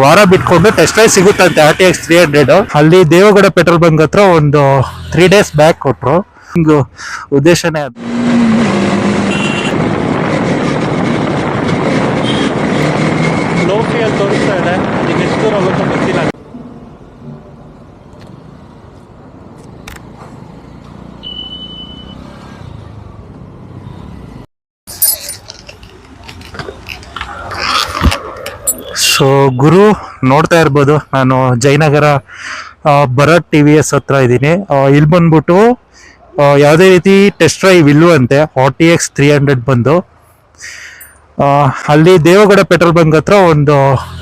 ವಾರ ಬಿಟ್ಕೊಂಡು test drive ಸಿಗುತ್ತಂತೆ RTX 300. ಅಲ್ಲಿ ದೇವಗಡ ಪೆಟ್ರೋಲ್ ಬಂಕ್ ಹತ್ರ ಒಂದು 3 days ಬ್ಯಾಕ್ ಕೊಟ್ರು. ಹಿಂಗು ಉದ್ದೇಶನೇ ಅದು. ಲೋಕಿಯಲ್ಲಿ ತೋರಿಸ್ತಾ ಇದೆ, ಈಗ ಎಷ್ಟು ದೂರ ಹೋಗುತ್ತೋ ಗೊತ್ತಿಲ್ಲ. ಸೊ ಗುರು ನೋಡ್ತಾ ಇರ್ಬೋದು, ನಾನು ಜಯನಗರ ಭರತ್ TVS ಹತ್ರ ಇದ್ದೀನಿ. ಇಲ್ಲಿ ಬಂದ್ಬಿಟ್ಟು ಯಾವುದೇ ರೀತಿ ಟೆಸ್ಟ್ ಡ್ರೈವ್ ಇಲ್ಲವಂತೆ RTX 300 ಬಂದು. ಅಲ್ಲಿ ದೇವಗಡ ಪೆಟ್ರೋಲ್ ಬಂಕ್ ಹತ್ರ ಒಂದು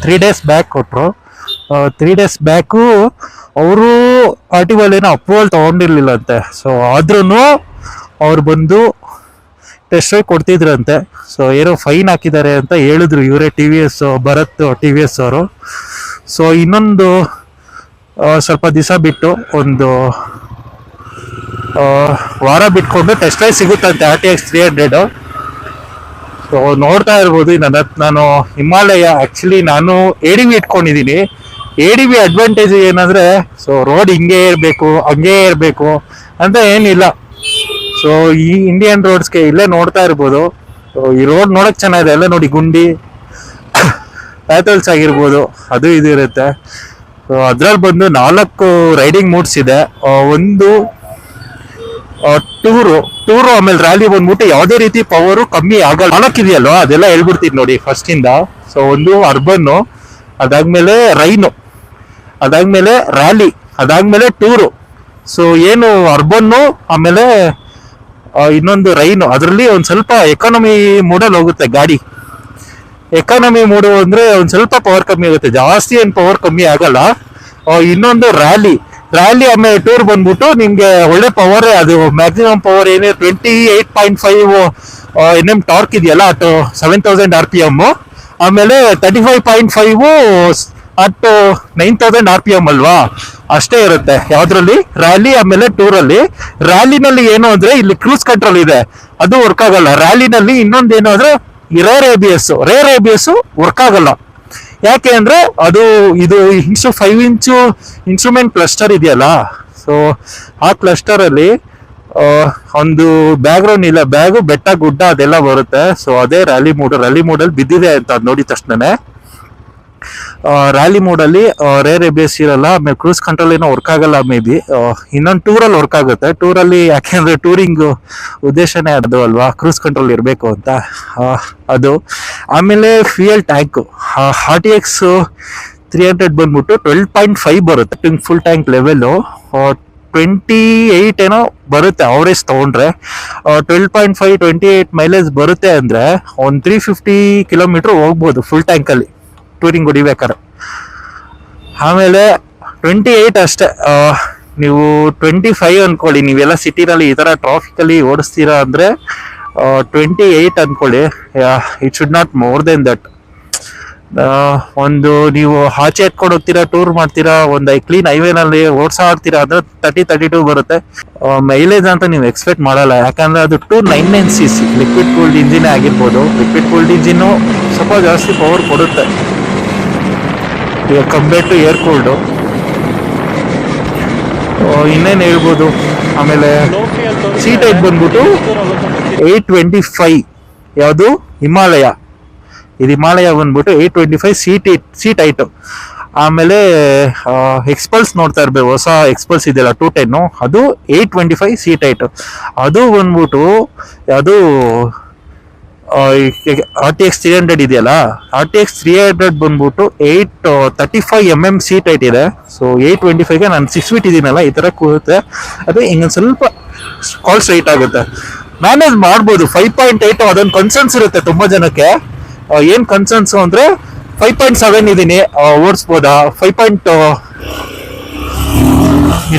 3 days ಬ್ಯಾಕ್ ಕೊಟ್ಟರು. 3 days ಬ್ಯಾಕು ಅವರು RTO ಏನೋ ಅಪ್ರೂವಲ್ ತೊಗೊಂಡಿರ್ಲಿಲ್ಲಂತೆ. ಸೊ ಆದ್ರೂ ಅವ್ರು ಬಂದು ಟೆಸ್ಟ್ ಡ್ರೈವ್ ಕೊಡ್ತಿದ್ರಂತೆ. ಸೊ ಏನೋ ಫೈನ್ ಹಾಕಿದ್ದಾರೆ ಅಂತ ಹೇಳಿದ್ರು ಇವರೇ TVS ಭರತ್ TVS ಅವರು. ಸೊ ಇನ್ನೊಂದು ಸ್ವಲ್ಪ ದಿವಸ ಬಿಟ್ಟು ಒಂದು ವಾರ ಬಿಟ್ಕೊಂಡು ಟೆಸ್ಟ್ ಡ್ರೈವ್ ಸಿಗುತ್ತಂತೆ RTX 300. ಸೊ ನೋಡ್ತಾ ಇರ್ಬೋದು, ನಾನು ಹಿಮಾಲಯ ಆ್ಯಕ್ಚುಲಿ ನಾನು ADV ಇಟ್ಕೊಂಡಿದ್ದೀನಿ. ADV ಅಡ್ವಾಂಟೇಜ್ ಏನಂದರೆ, ಸೊ ರೋಡ್ ಹಿಂಗೆ ಇರಬೇಕು ಹಂಗೆ ಇರಬೇಕು ಅಂತ ಏನಿಲ್ಲ. ಸೊ ಈ ಇಂಡಿಯನ್ ರೋಡ್ಸ್ಗೆ ಇಲ್ಲೇ ನೋಡ್ತಾ ಇರ್ಬೋದು, ಈ ರೋಡ್ ನೋಡಕ್ ಚೆನ್ನಾಗಿದೆ. ಎಲ್ಲ ನೋಡಿ, ಗುಂಡಿ ಪ್ಯಾಥಲ್ಸ್ ಆಗಿರ್ಬೋದು, ಅದು ಇದು ಇರುತ್ತೆ. ಸೊ ಅದ್ರಲ್ಲಿ ಬಂದು 4 ರೈಡಿಂಗ್ ಮೂಡ್ಸ್ ಇದೆ. ಒಂದು ಟೂರು ಆಮೇಲೆ ರ್ಯಾಲಿ ಬಂದ್ಬಿಟ್ಟು ಯಾವುದೇ ರೀತಿ ಪವರು ಕಮ್ಮಿ ಆಗಲ್ಲ. 4 ಇದೆಯಲ್ವ, ಅದೆಲ್ಲ ಹೇಳ್ಬಿಡ್ತೀನಿ ನೋಡಿ ಫಸ್ಟಿಂದ. ಸೊ ಒಂದು ಅರ್ಬನ್ನು, ಅದಾದ್ಮೇಲೆ ರೈನು, ಅದಾದ್ಮೇಲೆ ರ್ಯಾಲಿ, ಅದಾದ್ಮೇಲೆ ಟೂರು. ಸೊ ಏನು ಅರ್ಬನ್ನು ಆಮೇಲೆ ಇನ್ನೊಂದು ರೈನು, ಅದರಲ್ಲಿ ಒಂದು ಸ್ವಲ್ಪ ಎಕಾನಮಿ ಮೂಡಲ್ಲಿ ಹೋಗುತ್ತೆ ಗಾಡಿ. ಎಕಾನಮಿ ಮೂಡು ಅಂದರೆ ಒಂದು ಸ್ವಲ್ಪ ಪವರ್ ಕಮ್ಮಿ ಆಗುತ್ತೆ, ಜಾಸ್ತಿ ಏನು ಪವರ್ ಕಮ್ಮಿ ಆಗಲ್ಲ. ಇನ್ನೊಂದು ರ್ಯಾಲಿ ಆಮೇಲೆ ಟೂರ್ ಬಂದ್ಬಿಟ್ಟು ನಿಮಗೆ ಒಳ್ಳೆ ಪವರೇ. ಅದು ಮ್ಯಾಕ್ಸಿಮಮ್ ಪವರ್ ಏನೇ 28.5 NM ಟಾರ್ಕ್ ಇದೆಯಲ್ಲ, ಅಟ್ 7000 RPM. ಆಮೇಲೆ 35.5 ಅಟ್ 9000 RPM ಅಲ್ವಾ, ಅಷ್ಟೇ ಇರುತ್ತೆ ಯಾವ್ದ್ರಲ್ಲಿ, ರ್ಯಾಲಿ ಆಮೇಲೆ ಟೂರಲ್ಲಿ. ರ್ಯಾಲಿನಲ್ಲಿ ಏನು ಅಂದ್ರೆ ಇಲ್ಲಿ ಕ್ರೂಸ್ ಕಂಟ್ರೋಲ್ ಇದೆ, ಅದು ವರ್ಕ್ ಆಗಲ್ಲ. ರ್ಯಾಲಿನಲ್ಲಿ ಇನ್ನೊಂದೇನು ಅಂದ್ರೆ ರೇರ್ ABS ವರ್ಕ್ ಆಗಲ್ಲ. ಯಾಕೆ ಅಂದ್ರೆ ಅದು ಇದು 5 ಇಂಚು ಇನ್ಸ್ಟ್ರೂಮೆಂಟ್ ಕ್ಲಸ್ಟರ್ ಇದೆಯಲ್ಲ. ಸೊ ಆ ಕ್ಲಸ್ಟರ್ ಅಲ್ಲಿ ಒಂದು ಬ್ಯಾಕ್ಗ್ರೌಂಡ್ ಇಲ್ಲ, ಬ್ಯಾಗು ಬೆಟ್ಟ ಗುಡ್ಡ ಅದೆಲ್ಲ ಬರುತ್ತೆ. ಸೊ ಅದೇ ರ್ಯಾಲಿ ಮೋಡಲ್ಲಿ ಬಿದ್ದಿದೆ ಅಂತ ಅದ್ ನೋಡಿದ ತಕ್ಷಣನೇ. ರ್ಯಾಲಿ ಮೋಡಲ್ಲಿ ರೇರ್ ABS ಇರಲ್ಲ, ಆಮೇಲೆ ಕ್ರೂಸ್ ಕಂಟ್ರೋಲ್ ಏನೋ ವರ್ಕ್ ಆಗಲ್ಲ ಮೇ ಬಿ. ಇನ್ನೊಂದು ಟೂರಲ್ಲಿ ವರ್ಕ್ ಆಗುತ್ತೆ. ಟೂರಲ್ಲಿ ಯಾಕೆಂದ್ರೆ ಟೂರಿಂಗ್ ಉದ್ದೇಶನೇ ಅದು ಅಲ್ವಾ, ಕ್ರೂಸ್ ಕಂಟ್ರೋಲ್ ಇರಬೇಕು ಅಂತ, ಅದು. ಆಮೇಲೆ ಫ್ಯೂಯಲ್ ಟ್ಯಾಂಕ್ RTX 300 ಬಂದ್ಬಿಟ್ಟು 12.5 ಬರುತ್ತೆ ಫುಲ್ ಟ್ಯಾಂಕ್ ಲೆವೆಲು. 28 ಏನೋ ಬರುತ್ತೆ ಅವರೇಜ್ ತಗೊಂಡ್ರೆ. 12.5 28 ಮೈಲೇಜ್ ಬರುತ್ತೆ ಅಂದ್ರೆ ಒಂದು 350 ಕಿಲೋಮೀಟರ್ ಹೋಗ್ಬೋದು ಫುಲ್ ಟ್ಯಾಂಕಲ್ಲಿ ಟೂರಿಂಗ್ ಹೊಡಿಬೇಕಾರೆ. ಆಮೇಲೆ 28 ಅಷ್ಟೇ. ನೀವು 25 ಅನ್ಕೊಳ್ಳಿ, ನೀವೆಲ್ಲ ಸಿಟಿನಲ್ಲಿ ಈ ಥರ ಟ್ರಾಫಿಕಲ್ಲಿ ಓಡಿಸ್ತೀರಾ ಅಂದರೆ 28 ಅನ್ಕೊಳ್ಳಿ. It should not more than that. ಒಂದು ನೀವು ಆಚೆ ಎತ್ಕೊಂಡು ಹೋಗ್ತೀರಾ, ಟೂರ್ ಮಾಡ್ತೀರಾ, ಒಂದು ಕ್ಲೀನ್ ಹೈವೇನಲ್ಲಿ ಓಡಿಸಾಡ್ತೀರಾ ಅಂದ್ರೆ 30-32 ಬರುತ್ತೆ. ಮೈಲೇಜ್ ಅಂತ ನೀವು ಎಕ್ಸ್ಪೆಕ್ಟ್ ಮಾಡಲ್ಲ, ಯಾಕಂದ್ರೆ ಅದು 299cc ಲಿಕ್ವಿಡ್ ಕೂಲ್ಡ್ ಇಂಜಿನ್ ಆಗಿರ್ಬೋದು. ಲಿಕ್ವಿಡ್ ಕೂಲ್ಡ್ ಇಂಜಿನ್ನು ಸ್ವಲ್ಪ ಜಾಸ್ತಿ ಪವರ್ ಕೊಡುತ್ತೆ ಕಂಪೇರ್ ಟು ಏರ್ ಕೂಲ್ಡು. ಇನ್ನೇನು ಹೇಳ್ಬೋದು. ಆಮೇಲೆ ಸಿ ಟೈಪ್ ಬಂದ್ಬಿಟ್ಟು 825, ಯಾವುದು ಹಿಮಾಲಯ, ಇದು ಹಿಮಾಲಯ ಬಂದ್ಬಿಟ್ಟು 825 ಸಿ ಟೈಟು. ಆಮೇಲೆ ಎಕ್ಸ್ಪಲ್ಸ್ ನೋಡ್ತಾ ಇರ್ಬೇಕು, ಹೊಸ ಎಕ್ಸ್ಪಲ್ಸ್ ಇದೆಯಲ್ಲ 210, ಅದು 825 ಸಿ ಟೈಟು. ಅದು ಬಂದ್ಬಿಟ್ಟು ಅದು RTX 300 ಇದೆಯಲ್ಲ, RTX 300 ಬಂದ್ಬಿಟ್ಟು 835 mm ಸೀಟ್ ಹೈಟ್ ಇದೆ. ಸೊ 825ಗೆ ನಾನು 6 feet ಇದೀನಲ್ಲ, ಈ ತರ ಕೂರುತ್ತೆ. ಅದು ಹಿಂಗೊಂದು ಸ್ವಲ್ಪ ಕಾಲ್ ಸ್ಟ್ರೈಟ್ ಆಗುತ್ತೆ, ಮ್ಯಾನೇಜ್ ಮಾಡ್ಬೋದು. 5.8 ಅದೊಂದು ಕನ್ಸರ್ನ್ಸ್ ಇರುತ್ತೆ ತುಂಬಾ ಜನಕ್ಕೆ. ಏನ್ ಕನ್ಸರ್ನ್ಸ್ ಅಂದ್ರೆ 5.7 ಇದೀನಿ, ಓಡಿಸ್ಬೋದಾ, 5.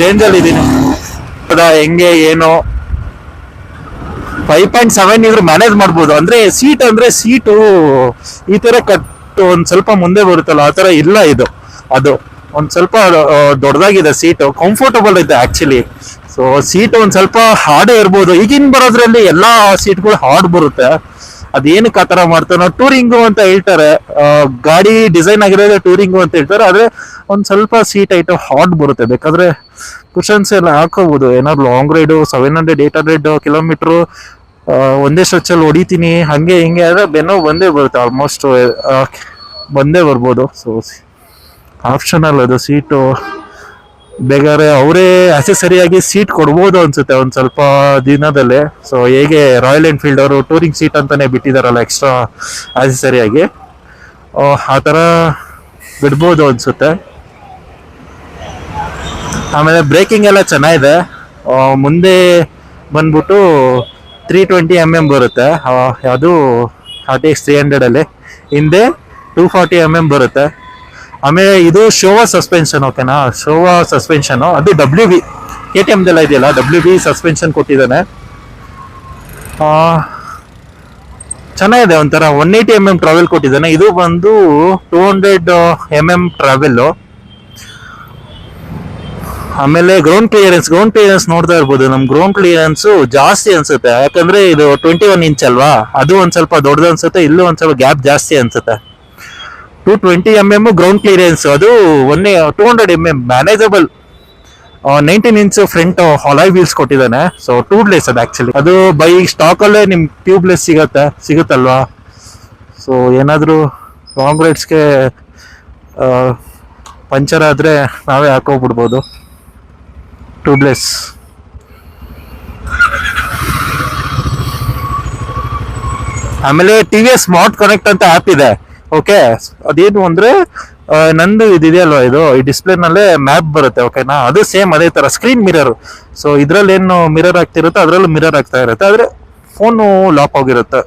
ರೇಂಜಲ್ಲಿ ಇದೀನಿ, ಹೆಂಗೆ ಏನೋ 5.7 ಇದ್ರೆ ಮ್ಯಾನೇಜ್ ಮಾಡ್ಬೋದು. ಅಂದ್ರೆ ಸೀಟು ಈ ತರ ಕಟ್ಟು ಒಂದ್ ಸ್ವಲ್ಪ ಮುಂದೆ ಬರುತ್ತಲ್ಲ, ಆ ತರ ಇಲ್ಲ ಇದು. ಅದು ಒಂದ್ ಸ್ವಲ್ಪ ದೊಡ್ಡದಾಗಿದೆ ಸೀಟು, ಕಂಫರ್ಟಬಲ್ ಇದೆ ಆಕ್ಚುಲಿ. ಸೊ ಸೀಟ್ ಒಂದ್ ಸ್ವಲ್ಪ ಹಾರ್ಡೇ ಇರ್ಬೋದು. ಈಗಿನ ಬರೋದ್ರಲ್ಲಿ ಎಲ್ಲಾ ಸೀಟ್ಗಳು ಹಾರ್ಡ್ ಬರುತ್ತೆ, ಅದೇನಕ್ಕೆ ಆ ತರ ಮಾಡ್ತಾನೋ, ಟೂರಿಂಗು ಅಂತ ಹೇಳ್ತಾರೆ. ಗಾಡಿ ಡಿಸೈನ್ ಆಗಿರೋದೇ ಟೂರಿಂಗು ಅಂತ ಹೇಳ್ತಾರೆ. ಆದ್ರೆ ಒಂದ್ ಸ್ವಲ್ಪ ಸೀಟ್ ಐಟು ಹಾಟ್ ಬರುತ್ತೆ. ಬೇಕಾದ್ರೆ ಕುಷನ್ಸ್ ಎಲ್ಲ ಹಾಕೋಬಹುದು. ಏನಾದ್ರು ಲಾಂಗ್ ರೈಡು 700-800 ಕಿಲೋಮೀಟರ್ ಒಂದೇ ಸ್ಟ್ರೆಚ್ ಅಲ್ಲಿ ಹೊಡಿತೀನಿ ಹಂಗೆ ಹಿಂಗೆ ಆದ್ರೆ ಬೆನ್ನೋ ಬಂದೇ ಬರುತ್ತೆ. ಆಲ್ಮೋಸ್ಟ್ ಬಂದೇ ಬರ್ಬೋದು. ಸೊ ಆಪ್ಷನಲ್ ಅದು ಸೀಟು. ಬೇಕಾದ್ರೆ ಅವರೇ ಅಸೆಸರಿಯಾಗಿ ಸೀಟ್ ಕೊಡ್ಬೋದು ಅನ್ಸುತ್ತೆ ಒಂದ್ ಸ್ವಲ್ಪ ದಿನದಲ್ಲೇ. ಸೊ ಹೇಗೆ ರಾಯಲ್ ಎನ್ಫೀಲ್ಡ್ ಅವರು ಟೂರಿಂಗ್ ಸೀಟ್ ಅಂತಾನೆ ಬಿಟ್ಟಿದಾರಲ್ಲ ಎಕ್ಸ್ಟ್ರಾ ಅಸೆಸರಿಯಾಗಿ, ಆ ಥರ ಬಿಡ್ಬೋದು ಅನ್ಸುತ್ತೆ. ಆಮೇಲೆ ಬ್ರೇಕಿಂಗ್ ಎಲ್ಲ ಚೆನ್ನಾಗಿದೆ. ಮುಂದೆ ಬಂದ್ಬಿಟ್ಟು 320 mm ಬರುತ್ತೆ, ಅದು RTX 300 ಅಲ್ಲಿ. ಹಿಂದೆ 240 mm ಬರುತ್ತೆ. ಆಮೇಲೆ ಇದು ಶೋವಾ ಸಸ್ಪೆನ್ಷನ್, ಓಕೆನಾ, ಶೋವಾ ಸಸ್ಪೆನ್ಷನ್. ಅದು WB KTM ದೆಲ್ಲ ಇದೆಯಲ್ಲ, WB ಸಸ್ಪೆನ್ಷನ್ ಕೊಟ್ಟಿದ್ದಾನೆ. ಚೆನ್ನಾಗಿದೆ. ಒಂಥರ 180 mm ಟ್ರಾವೆಲ್ ಕೊಟ್ಟಿದ್ದಾನೆ. ಇದು ಬಂದು 200 mm ಟ್ರಾವೆಲ್. ಆಮೇಲೆ ಗ್ರೌಂಡ್ ಕ್ಲಿಯರೆನ್ಸ್ ನೋಡ್ತಾ ಇರ್ಬೋದು. ನಮ್ ಗ್ರೌಂಡ್ ಕ್ಲಿಯರೆನ್ಸ್ ಜಾಸ್ತಿ ಅನ್ಸುತ್ತೆ, ಯಾಕಂದ್ರೆ ಇದು 21 ಇಂಚ್ ಅಲ್ವಾ, ಅದು ಒಂದ್ ಸ್ವಲ್ಪ ದೊಡ್ಡದು ಅನ್ಸುತ್ತೆ. ಇಲ್ಲೂ ಒಂದ್ ಸ್ವಲ್ಪ ಗ್ಯಾಪ್ ಜಾಸ್ತಿ ಅನ್ಸುತ್ತೆ. 220 mm ಗ್ರೌಂಡ್ ಕ್ಲಿಯರೆನ್ಸ್, ಅದು 200 mm manageable. 19 inch front alloy wheels ಕೊಟ್ಟಿದ್ದಾನೆ. ಸೊ ಟ್ಯೂಬ್ಲೆಸ್ ಅದು ಆಕ್ಚುಲಿ. ಅದು ಬೈ ಸ್ಟಾಕ್ ಅಲ್ಲೇ ನಿಮ್ ಟ್ಯೂಬ್ಲೆಸ್ ಸಿಗುತ್ತಲ್ವಾ. ಸೊ ಏನಾದ್ರು ಲಾಂಗ್ ರೈಡ್ಸ್ಗೆ ಪಂಚರ್ ಆದ್ರೆ ನಾವೇ ಹಾಕೋಗ್ಬಿಡ್ಬೋದು ಟ್ಯೂಬ್ಲೆಸ್. ಆಮೇಲೆ TVS ಸ್ಮಾರ್ಟ್ ಕನೆಕ್ಟ್ ಅಂತ ಆ್ಯಪ್ ಇದೆ. ಓಕೆ, ಅದೇನು ಅಂದ್ರೆ ನಂದು ಇದೆಯಲ್ವಾ, ಇದು ಈ ಡಿಸ್ಪ್ಲೇ ನಲ್ಲೇ ಮ್ಯಾಪ್ ಬರುತ್ತೆ. ಓಕೆನಾ, ಅದು ಸೇಮ್ ಅದೇ ತರ ಸ್ಕ್ರೀನ್ ಮಿರರ್. ಸೊ ಇದ್ರಲ್ಲಿ ಏನು ಮಿರರ್ ಆಗ್ತಿರುತ್ತೆ ಅದ್ರಲ್ಲೂ ಮಿರರ್ ಆಗ್ತಾ ಇರುತ್ತೆ. ಆದ್ರೆ ಫೋನು ಲಾಕ್ ಆಗಿರುತ್ತೆ.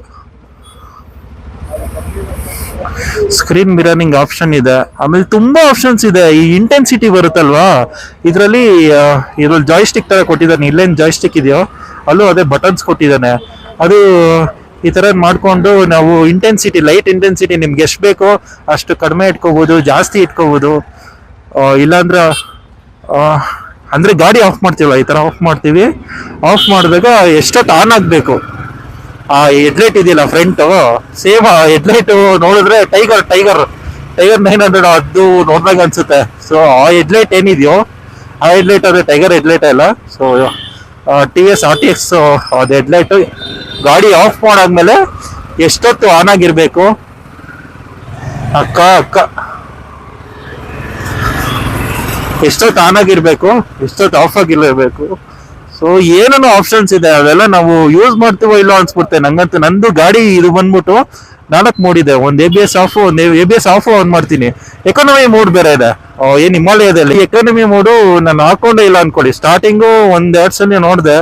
ಸ್ಕ್ರೀನ್ ಮಿರರಿಂಗ್ ಆಪ್ಷನ್ ಇದೆ. ಆಮೇಲೆ ತುಂಬಾ ಆಪ್ಷನ್ಸ್ ಇದೆ. ಈ ಇಂಟೆನ್ಸಿಟಿ ಬರುತ್ತಲ್ವಾ, ಇದ್ರಲ್ಲಿ ಜಾಯ್ಸ್ಟಿಕ್ ತರ ಕೊಟ್ಟಿದ್ದಾನೆ. ಇಲ್ಲೇನ್ ಜಾಯ್ಸ್ಟಿಕ್ ಇದೆಯೋ ಅಲ್ಲೂ ಅದೇ ಬಟನ್ಸ್ ಕೊಟ್ಟಿದ್ದಾನೆ. ಅದು ಈ ತರ ಮಾಡ್ಕೊಂಡು ನಾವು ಲೈಟ್ ಇಂಟೆನ್ಸಿಟಿ ನಿಮ್ಗೆ ಎಷ್ಟು ಬೇಕೋ ಅಷ್ಟು ಕಡಿಮೆ ಇಟ್ಕೋಬಹುದು, ಜಾಸ್ತಿ ಇಟ್ಕೋಬಹುದು. ಇಲ್ಲಾಂದ್ರೆ ಅಂದ್ರೆ ಗಾಡಿ ಆಫ್ ಮಾಡ್ತೀವಲ್ಲ, ಈ ತರ ಆಫ್ ಮಾಡ್ತೀವಿ. ಆಫ್ ಮಾಡಿದಾಗ ಎಷ್ಟೊತ್ತು ಆನ್ ಆಗ್ಬೇಕು. ಆ ಹೆಡ್ಲೈಟ್ ಇದೆಯಲ್ಲ ಫ್ರಂಟ್, ಸೇಮ್ ಹೆಡ್ಲೈಟ್ ನೋಡಿದ್ರೆ ಟೈಗರ್ 900 ಅದು ನೋಡ್ದಾಗ ಅನ್ಸುತ್ತೆ. ಸೊ ಆ ಹೆಡ್ಲೈಟ್ ಏನಿದೆಯೋ ಆ ಹೆಡ್ಲೈಟ್ ಅದೇ ಟೈಗರ್ ಹೆಡ್ಲೈಟ್ ಅಲ್ಲ. ಸೊ TVS RTX ಅದು ಹೆಡ್ಲೈಟ್ ಗಾಡಿ ಆಫ್ ಮಾಡಾದ್ಮೇಲೆ ಎಷ್ಟೊತ್ತು ಆನ್ ಆಗಿರ್ಬೇಕು. ಅಕ್ಕ ಎಷ್ಟೊತ್ತು ಆನ್ ಆಗಿರ್ಬೇಕು, ಎಷ್ಟೊತ್ತು ಆಫ್ ಆಗಿರ್ಬೇಕು. ಸೊ ಏನೇನೋ ಆಪ್ಷನ್ಸ್ ಇದೆ, ಅವೆಲ್ಲ ನಾವು ಯೂಸ್ ಮಾಡ್ತೀವೋ ಇಲ್ಲೋ ಅನ್ಸ್ಬಿಡ್ತೆ ನಂಗಂತೂ. ನಂದು ಗಾಡಿ ಇದು ಬಂದ್ಬಿಟ್ಟು 4 ಮೋಡ್ ಇದೆ. ಒಂದು ABS ಆಫ್ ಆನ್ ಮಾಡ್ತೀನಿ. ಎಕಾನಮಿ ಮೋಡ್ ಬೇರೆ ಇದೆ. ಏನ್ ಹಿಮಾಲಯದಲ್ಲಿ ಎಕಾನಮಿ ಮೋಡು ನಾನು ಹಾಕೊಂಡೇ ಇಲ್ಲ ಅನ್ಕೊಳ್ಳಿ. ಸ್ಟಾರ್ಟಿಂಗು 1-2 ಸಲ ನೋಡಿದೆ.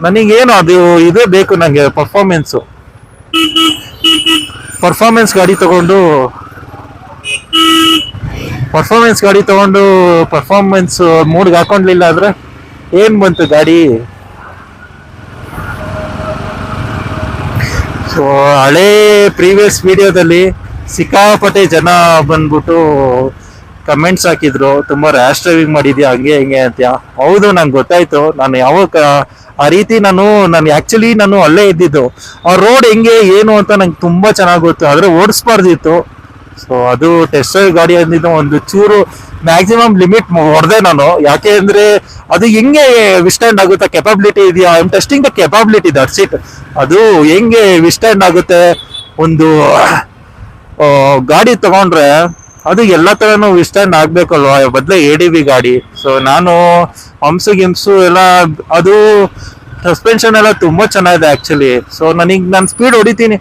ನನಗೇನು ಅದು ಇದೇ ಬೇಕು ನಂಗೆ, ಪರ್ಫಾರ್ಮೆನ್ಸ್ ಗಾಡಿ ತಗೊಂಡು ಪರ್ಫಾರ್ಮೆನ್ಸ್ ಮೂಡ್ಗೆ ಹಾಕೊಂಡ್ಲಿಲ್ಲ ಅಂದ್ರೆ ಏನ್ ಬಂತು ಗಾಡಿ. ಸೊ ಹಳೇ ಪ್ರೀವಿಯಸ್ ವಿಡಿಯೋದಲ್ಲಿ ಸಿಕ್ಕಾಪಟ್ಟೆ ಜನ ಬಂದ್ಬಿಟ್ಟು ಕಮೆಂಟ್ಸ್ ಹಾಕಿದ್ರು, ತುಂಬಾ ರ್ಯಾಶ್ ಡ್ರೈವಿಂಗ್ ಮಾಡಿದ್ಯಾ ಹಂಗೆ ಹಿಂಗೆ ಅಂತ. ಹೌದು, ನಂಗೆ ಗೊತ್ತಾಯ್ತು. ನಾನು ಯಾವಾಗ ಆ ರೀತಿ ನಾನು ಅಲ್ಲೇ ಇದ್ದಿದ್ದು. ಆ ರೋಡ್ ಹೆಂಗೆ ಏನು ಅಂತ ನಂಗೆ ತುಂಬಾ ಚೆನ್ನಾಗಿ ಗೊತ್ತು, ಆದ್ರೆ ಓಡಿಸ್ಬಾರ್ದಿತ್ತು. ಸೊ ಅದು ಟೆಸ್ಟ್ ಡ್ರೈವ್ ಗಾಡಿ ಅಂದಿದ್ದು ಒಂದು ಚೂರು ಮ್ಯಾಕ್ಸಿಮಮ್ ಲಿಮಿಟ್ ಹೊಡೆದೆ ನಾನು. ಯಾಕೆ ಅಂದ್ರೆ ಅದು ಹೆಂಗೆ ವಿಸ್ಟ್ಯಾಂಡ್ ಆಗುತ್ತೆ, ಕೆಪಾಬಿಲಿಟಿ ಇದೆಯಾ, I am testing the capability, that's it. ಅದು ಹೆಂಗೆ ವಿಸ್ಟ್ಯಾಂಡ್ ಆಗುತ್ತೆ. ಒಂದು ಗಾಡಿ ತಗೊಂಡ್ರೆ ಅದು ಎಲ್ಲ ತರನು ವಿಸ್ಟ್ಯಾಂಡ್ ಆಗ್ಬೇಕಲ್ವಾ, ಬದಲೇ ADV ಗಾಡಿ. ಸೊ ನಾನು ಗಿಮ್ಸು ಎಲ್ಲ, ಅದು ಸಸ್ಪೆನ್ಷನ್ ಎಲ್ಲ ತುಂಬಾ ಚೆನ್ನಾಗಿದೆ ಆಕ್ಚುಲಿ. ಸೊ ನಾನು ಸ್ಪೀಡ್ ಹೊಡಿತೀನಿ,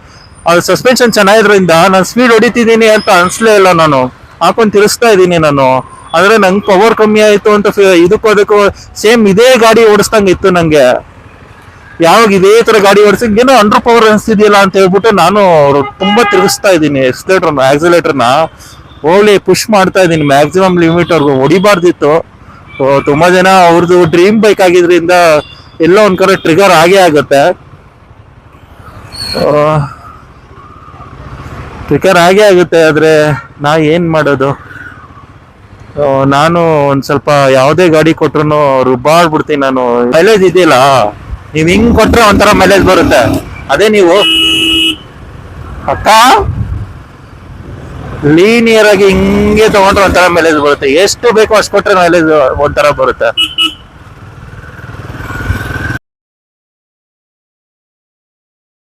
ಅದು ಸಸ್ಪೆನ್ಷನ್ ಚೆನ್ನಾಗಿದ್ರಿಂದ ನಾನು ಸ್ಪೀಡ್ ಹೊಡಿತಿದ್ದೀನಿ ಅಂತ ಅನ್ಸ್ಲೇ ಇಲ್ಲ. ನಾನು ಹಾಕೊಂಡು ತಿರ್ಸ್ತಾ ಇದ್ದೀನಿ ನಾನು. ಆದ್ರೆ ನಂಗೆ ಪವರ್ ಕಮ್ಮಿ ಆಯ್ತು ಅಂತ ಅದಕ್ಕೂ ಸೇಮ್ ಇದೇ ಗಾಡಿ ಓಡಿಸ್ದಂಗೆ ಇತ್ತು ನಂಗೆ. ಯಾವಾಗ ಇದೇ ತರ ಗಾಡಿ ಓಡಿಸಿದ್ ಏನೋ ಅಂಡರ್ ಪವರ್ ಅನಿಸ್ತಿದೆಯಲ್ಲ ಅಂತ ಹೇಳ್ಬಿಟ್ಟು ನಾನು ತುಂಬಾ ತಿರುಗಿಸ್ತಾ ಇದ್ದೀನಿ ಆಕ್ಸಿಲೇಟರ್ನ ಹೋಗ್ಲಿ ಪುಷ್ ಮಾಡ್ತಾ ಇದ್ದೀನಿ ಮ್ಯಾಕ್ಸಿಮಮ್ ಲಿಮಿಟ್ ಅವ್ರಿಗೆ. ಹೊಡಿಬಾರ್ದಿತ್ತು. ತುಂಬಾ ಜನ ಅವ್ರದ್ದು ಡ್ರೀಮ್ ಬೈಕ್ ಆಗಿದ್ರಿಂದ ಎಲ್ಲೋ ಒಂದ್ ಕಡೆ ಟ್ರಿಗರ್ ಆಗೇ ಆಗುತ್ತೆ. ಆದ್ರೆ ನಾ ಏನ್ ಮಾಡೋದು. ನಾನು ಒಂದ್ ಸ್ವಲ್ಪ ಯಾವ್ದೇ ಗಾಡಿ ಕೊಟ್ರು ರುಬ್ಬಾಡ್ಬಿಡ್ತೀನಿ ನಾನು. ಮೈಲೇಜ್ ಇದೆಯಲ್ಲ, ನೀವ್ ಹಿಂಗ್ ಕೊಟ್ರೆ ಒಂಥರ ಮೈಲೇಜ್ ಬರುತ್ತೆ. ಅದೇ ನೀವು ಅಕ್ಕ ಲೀನಿಯರ್ ಆಗಿ ಹಿಂಗೆ ತಗೊಂಡ್ರೆ ಒಂಥರ ಮೈಲೇಜ್ ಬರುತ್ತೆ, ಎಷ್ಟು ಬೇಕೋ ಅಷ್ಟು ಕೊಟ್ರೆ ಮೈಲೇಜ್ ಒಂಥರ ಬರುತ್ತೆ.